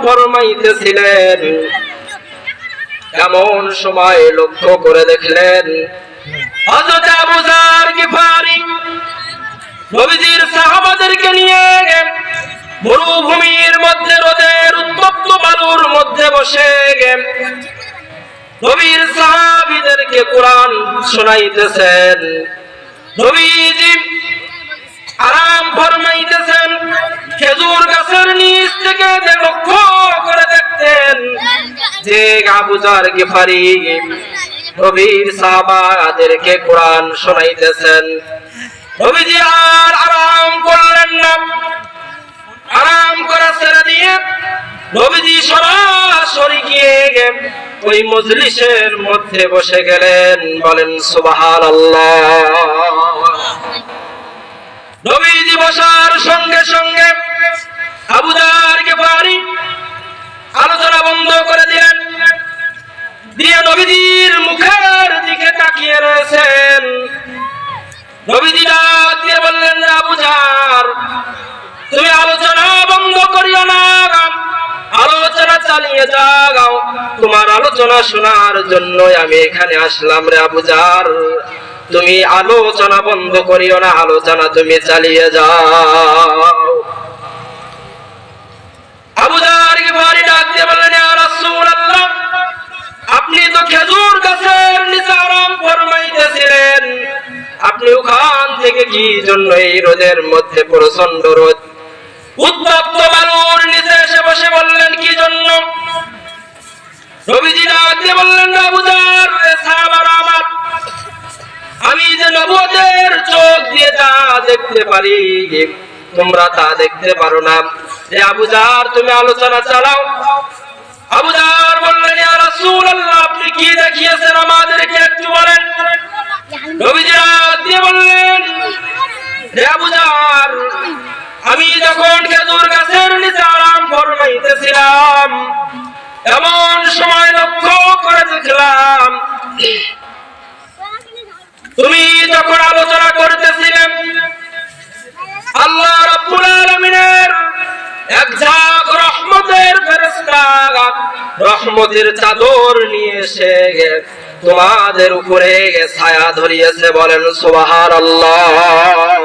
ফরমাইতেছিলেন, এমন সময় লক্ষ্য করে দেখলেন হযরত আবু যার গিফারি নবীজির সাহাবাদেরকে নিয়ে মরুভূমির মধ্যে রোদের উত্তপ্ত বালুর মধ্যে বসে নবীর সাহাবীদেরকে কোরআন শোনাইতেছেন। নবীজি আরাম ফরমাইতেছেন। খেজুর গাছের নিচ থেকে লক্ষ্য করে দেখতেন যে আবু যার গিফারি নবীর সাহাবাদেরকে কোরআন শোনাইতেছেন। নবীজি আর আরাম করলেন না, আরাম করা ছেড়ে দিয়ে নবীজি সরাসরি গিয়ে ওই মজলিসের মধ্যে বসে গেলেন। বলেন সুবহানাল্লাহ। নবীজি বসার সঙ্গে সঙ্গে আবু যার গিফারি আলোচনা বন্ধ করে দিলেন, দিয়ে নবীজির মুখের দিকে তাকিয়ে রয়েছেন। নবীজি ডাক দিয়ে বললেন, আবু যার, তুমি আলোচনা বন্ধ করিও না, আলোচনা চালিয়ে যাও। তোমার আলোচনা শোনার জন্য আমি এখানে আসলাম রে আবু যার। তুমি আলোচনা বন্ধ করিও না, আলোচনা তুমি চালিয়ে যাও। আবু যার গিফারি ডাক দিয়ে বললেন, ইয়া রাসূলুল্লাহ, আপনি তো খেজুর গাছের নিচে আরাম ফরমাইতেছিলেন, আপনি ওখান থেকে কি জন্য এই রোদের মধ্যে প্রচন্ড রোদ উত্তপ্ত বালুর নিচে এসে বসে বললেন কি জন্য? নবীজি ডাক দিয়ে বললেন, আবু যার, সাহাবারা আমার, আমি যে নবুয়তের চোখ দিয়ে তা দেখতে পারি, তোমরা তা দেখতে পারো না। যে আবু যার, তুমি আলোচনা চালাও। আবু যার বললেন, ইয়া রাসূলুল্লাহ, আপনি কি দেখিয়েছেন আমাদেরকে একটু বলেন। নবীজি ডাক দিয়ে বললেন, হে আবু যার, আমি যখন খেজুর গাছের নিচে আরাম ফরমাইতেছিলাম, এমন সময় লক্ষ্য করে দেখলাম তুমি যখন আলোচনা করতেছিলে, আল্লাহ রাব্বুল আলামিনের এক ঝাঁক রহমতের ফেরেশতা রহমতের চাদর নিয়ে এসে তোমাদের উপরে ছায়া ধরিয়েছে। বলেন সুবহানাল্লাহ।